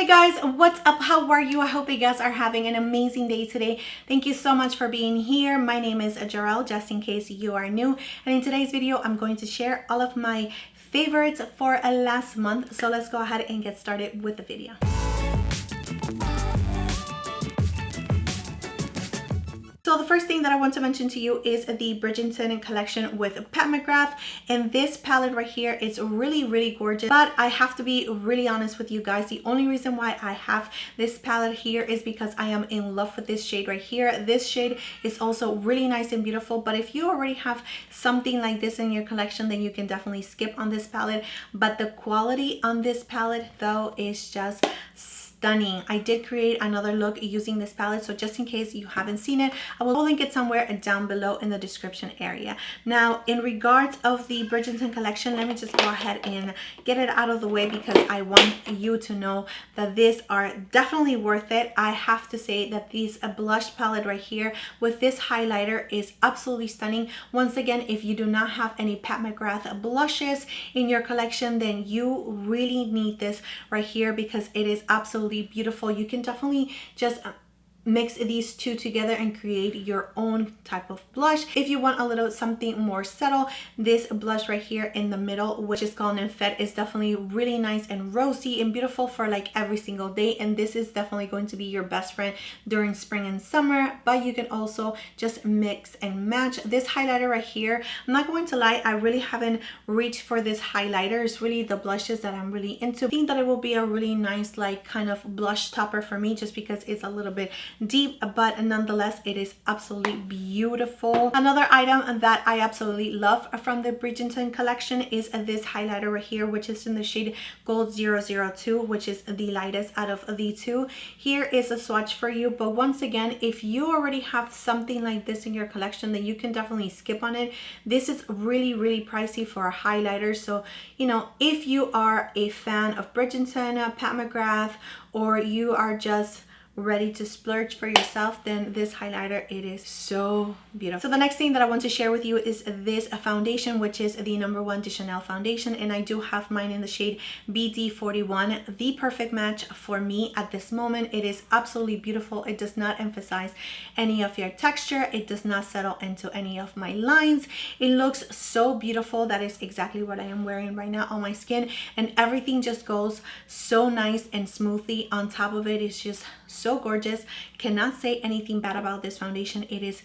Hey guys, what's up? How are you? I hope you guys are having an amazing day today. Thank you so much for being here. My name is Jarrell, just in case you are new. And in today's video, I'm going to share all of my favorites for last month. So let's go ahead and get started with the video. So the first thing that I want to mention to you is the Bridgerton collection with Mcgrath, and this palette right here is really gorgeous. But I have to be really honest with you guys, the only reason why I have this palette here is because I am in love with this shade right here. This shade is also really nice and beautiful, but if you already have something like this in your collection, then you can definitely skip on this palette. But the quality on this palette though is just stunning. I did create another look using this palette, so just in case you haven't seen it, I will link it somewhere down below in the description area. Now, in regards of the Bridgerton collection, let me just go ahead and get it out of the way because I want you to know that these are definitely worth it. I have to say that this blush palette right here with this highlighter is absolutely stunning. Once again, if you do not have any Pat McGrath blushes in your collection, then you really need this right here because it is absolutely beautiful. You can definitely just mix these two together and create your own type of blush. If you want a little something more subtle, this blush right here in the middle, which is called Nymphet, is definitely really nice and rosy and beautiful for like every single day. And this is definitely going to be your best friend during spring and summer, but you can also just mix and match. This highlighter right here, I'm not going to lie, I really haven't reached for this highlighter. It's really the blushes that I'm really into. I think that it will be a really nice like kind of blush topper for me just because it's a little bit deep, but nonetheless it is absolutely beautiful. Another item that I absolutely love from the Bridgerton collection is this highlighter right here, which is in the shade Gold 002, which is the lightest out of the two. Here is a swatch for you, but once again, if you already have something like this in your collection, then you can definitely skip on it. This is really pricey for a highlighter, so you know, if you are a fan of Bridgerton, Pat McGrath, or you are just ready to splurge for yourself, then this highlighter, it is so beautiful. So the next thing that I want to share with you is this foundation, which is the #1 de Chanel foundation, and I do have mine in the shade BD41, the perfect match for me at this moment. It is absolutely beautiful. It does not emphasize any of your texture. It does not settle into any of my lines. It looks so beautiful. That is exactly what I am wearing right now on my skin, and everything just goes so nice and smoothly on top of it. It's just so gorgeous. Cannot say anything bad about this foundation. It is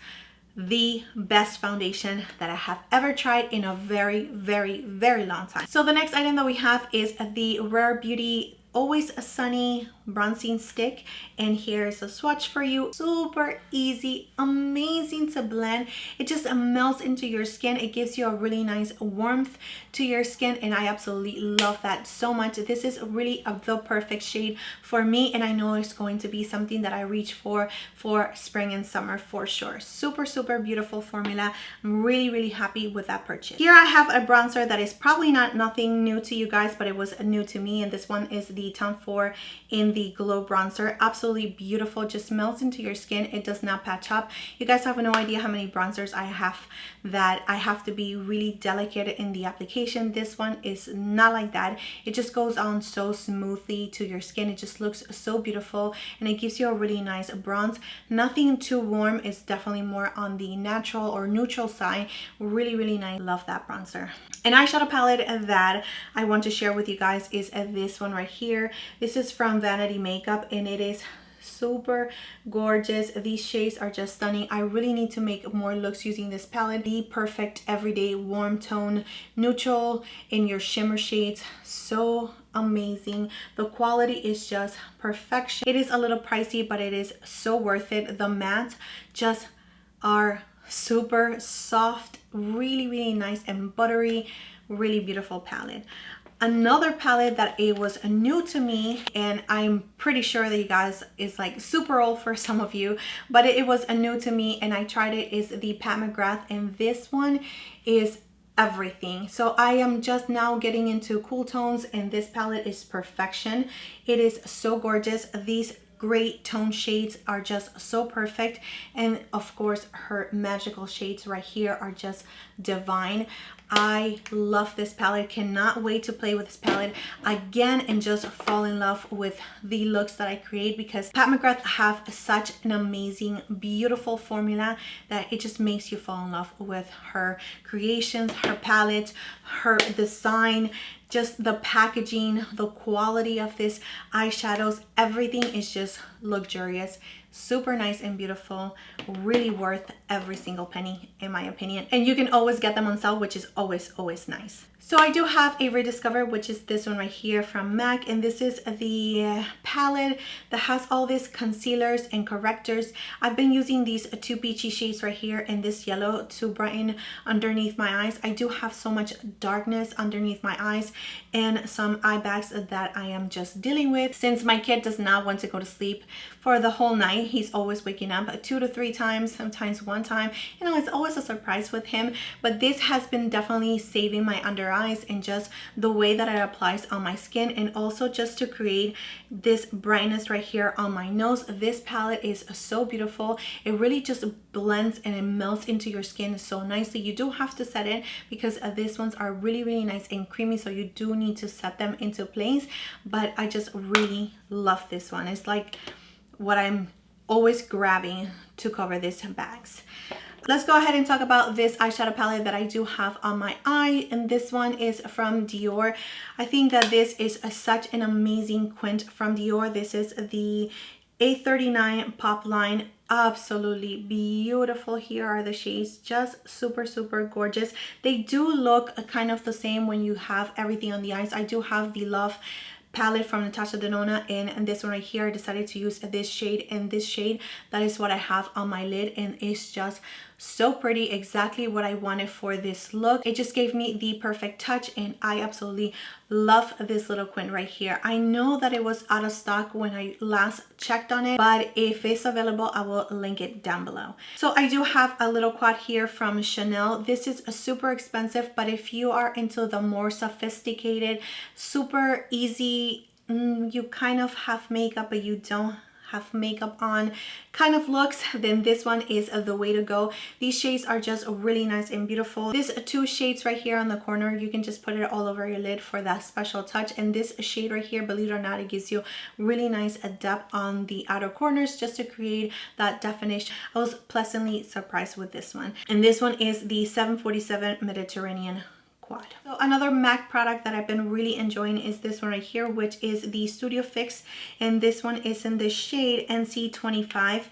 the best foundation that I have ever tried in a very long time. So the next item that we have is the Rare Beauty Always Sunny bronzing stick, and here's a swatch for you. Super easy, amazing to blend. It just melts into your skin. It gives you a really nice warmth to your skin, and I absolutely love that so much. This is really the perfect shade for me, and I know it's going to be something that I reach for spring and summer for sure. Super beautiful formula. I'm really happy with that purchase. Here I have a bronzer that is probably nothing new to you guys, but it was new to me, and this one is the Tom Ford in the Glow bronzer. Absolutely beautiful, just melts into your skin. It does not patch up. You guys have no idea how many bronzers I have that I have to be really delicate in the application. This one is not like that. It just goes on so smoothly to your skin. It just looks so beautiful, and it gives you a really nice bronze. Nothing too warm. It's definitely more on the natural or neutral side. Really nice. Love that bronzer. An eyeshadow palette that I want to share with you guys is this one right here. This is from Vanity Makeup, and it is super gorgeous. These shades are just stunning. I really need to make more looks using this palette. The perfect everyday warm tone, neutral in your shimmer shades. So amazing. The quality is just perfection. It is a little pricey, but it is so worth it. The mattes just are super soft, really nice and buttery. Really beautiful palette. Another palette that it was new to me, and I'm pretty sure that you guys is like super old for some of you, but it was new to me and I tried it, is the Pat McGrath, and this one is everything. So I am just now getting into cool tones, and this palette is perfection. It is so gorgeous. These great tone shades are just so perfect, and of course her magical shades right here are just divine. I love this palette. Cannot wait to play with this palette again and just fall in love with the looks that I create, because Pat McGrath have such an amazing, beautiful formula that it just makes you fall in love with her creations, her palette, her design, just the packaging, the quality of this eyeshadows. Everything is just luxurious, super nice and beautiful, really worth every single penny in my opinion. And you can always get them on sale, which is always nice. So I do have a rediscover, which is this one right here from MAC, and this is the palette that has all these concealers and correctors. I've been using these two peachy shades right here and this yellow to brighten underneath my eyes. I do have so much darkness underneath my eyes and some eye bags that I am just dealing with, since my kid does not want to go to sleep for the whole night. He's always waking up 2 to 3 times, sometimes 1 time. You know, it's always a surprise with him, but this has been definitely saving my under eyes and just the way that it applies on my skin, and also just to create this brightness right here on my nose. This palette is so beautiful. It really just blends and it melts into your skin so nicely. You do have to set it because these ones are really nice and creamy, so you do need to set them into place, but I just really love this one. It's like what I'm always grabbing to cover these bags. Let's go ahead and talk about this eyeshadow palette that I do have on my eye, and this one is from Dior. I think that this is such an amazing quint from Dior. This is the A39 Pop line. Absolutely beautiful. Here are the shades, just super gorgeous. They do look kind of the same when you have everything on the eyes. I do have the Love palette from Natasha Denona, and this one right here I decided to use this shade and this shade. That is what I have on my lid, and it's just so pretty, exactly what I wanted for this look. It just gave me the perfect touch, and I absolutely love this little quint right here. I know that it was out of stock when I last checked on it, but if it's available I will link it down below. So I do have a little quad here from Chanel. This is super expensive, but if you are into the more sophisticated, super easy, you kind of have makeup but you don't have makeup on kind of looks, then this one is the way to go. These shades are just really nice and beautiful. These 2 shades right here on the corner, you can just put it all over your lid for that special touch. And this shade right here, believe it or not, it gives you really nice depth on the outer corners just to create that definition. I was pleasantly surprised with this one. And this one is the 747 Mediterranean quad. So another MAC product that I've been really enjoying is this one right here, which is the Studio Fix, and this one is in the shade NC25.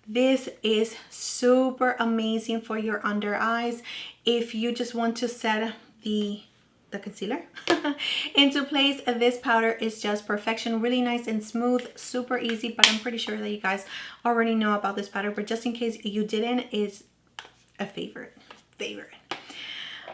This is super amazing for your under eyes if you just want to set the concealer into place. This powder is just perfection, really nice and smooth, super easy, but I'm pretty sure that you guys already know about this powder, but just in case you didn't, it's a favorite.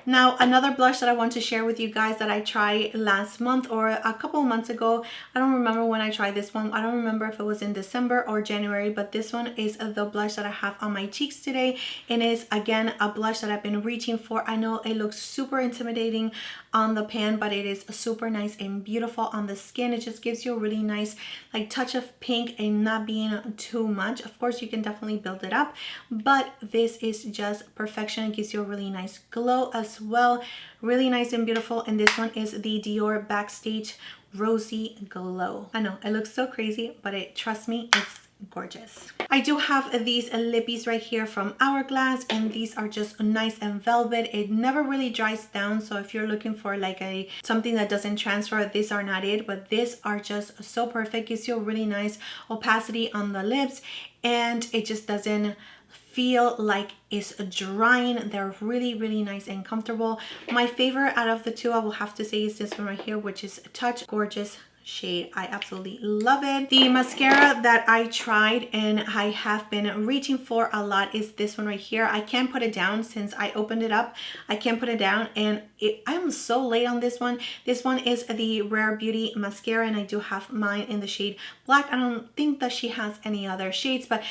Now, another blush that I want to share with you guys that I tried last month or a couple of months ago. I don't remember when I tried this one. I don't remember if it was in December or January, but this one is the blush that I have on my cheeks today. And it's, again, a blush that I've been reaching for. I know it looks super intimidating on the pan, but it is super nice and beautiful on the skin. It just gives you a really nice like touch of pink and not being too much. Of course, you can definitely build it up, but this is just perfection. It gives you a really nice glow as well, really nice and beautiful. And this one is the Dior Backstage Rosy Glow. I know it looks so crazy, but trust me, it's gorgeous. I do have these lippies right here from Hourglass, and these are just nice and velvet. It never really dries down, so if you're looking for like something that doesn't transfer, these are not it, but these are just so perfect. Gives you a really nice opacity on the lips, and it just doesn't feel like it's drying. They're really nice and comfortable. My favorite out of the two, I will have to say, is this one right here, which is Touch Gorgeous shade. I absolutely love it. The mascara that I tried and I have been reaching for a lot is this one right here. I can't put it down since I opened it up. I can't put it down, and I'm so late on this one. This one is the Rare Beauty mascara, and I do have mine in the shade black. I don't think that she has any other shades, but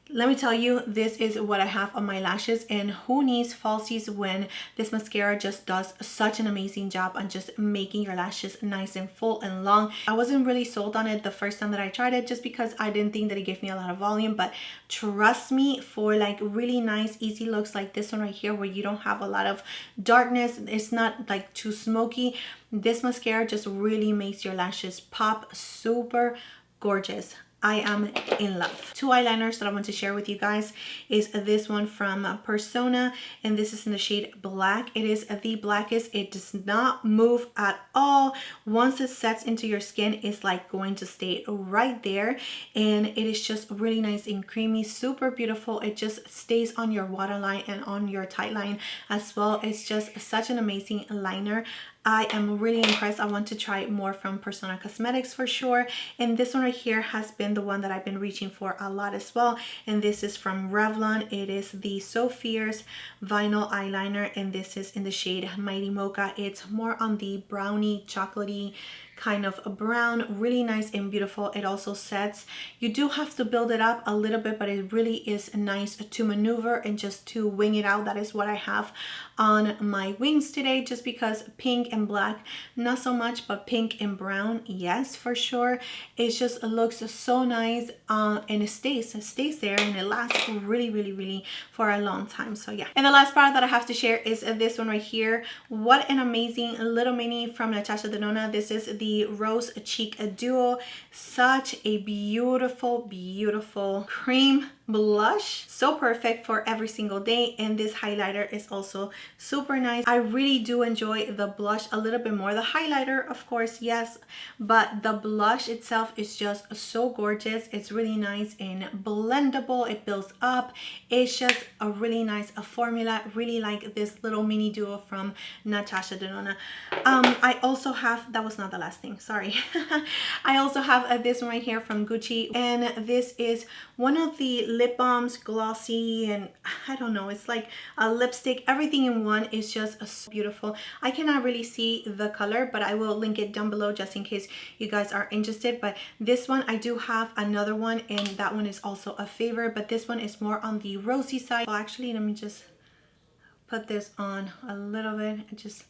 Let me tell you, this is what I have on my lashes, and who needs falsies when this mascara just does such an amazing job on just making your lashes nice and full and long. I wasn't really sold on it the first time that I tried it just because I didn't think that it gave me a lot of volume, but trust me, for like really nice easy looks like this one right here where you don't have a lot of darkness, it's not like too smoky, this mascara just really makes your lashes pop. Super gorgeous. I am in love. Two eyeliners that I want to share with you guys is this one from Persona, and this is in the shade Black. It is the blackest. It does not move at all. Once it sets into your skin, it's like going to stay right there, and it is just really nice and creamy, super beautiful. It just stays on your waterline and on your tight line as well. It's just such an amazing liner. I am really impressed. I want to try more from Persona Cosmetics for sure. And this one right here has been the one that I've been reaching for a lot as well. And this is from Revlon. It is the So Fierce Vinyl Eyeliner. And this is in the shade Mighty Mocha. It's more on the brownie, chocolatey kind of a brown, really nice and beautiful. It also sets. You do have to build it up a little bit, but it really is nice to maneuver and just to wing it out. That is what I have on my wings today, just because pink and black, not so much, but pink and brown, yes, for sure. It just looks so nice, and it stays there, and it lasts really for a long time. So yeah. And the last product that I have to share is this one right here. What an amazing little mini from Natasha Denona. This is the Rose Cheek Duo. Such a beautiful cream blush, so perfect for every single day. And this highlighter is also super nice. I really do enjoy the blush a little bit more. The highlighter, of course, yes, but the blush itself is just so gorgeous. It's really nice and blendable. It builds up. It's just a really nice formula. Really like this little mini duo from Natasha Denona. I also have, that was not the last thing, sorry. I also have this one right here from Gucci, and this is one of the lip balms, glossy, and I don't know, it's like a lipstick, everything in one. Is just so beautiful. I cannot really see the color, but I will link it down below just in case you guys are interested. But this one, I do have another one, and that one is also a favorite, but this one is more on the rosy side. Well, actually, let me just put this on a little bit. It just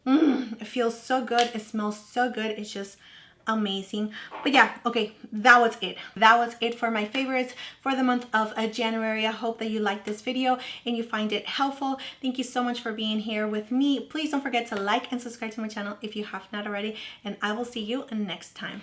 it feels so good. It smells so good. It's just amazing. But yeah, okay, that was it for my favorites for the month of January. I hope that you liked this video and you find it helpful. Thank you so much for being here with me. Please don't forget to like and subscribe to my channel if you have not already, and I will see you next time.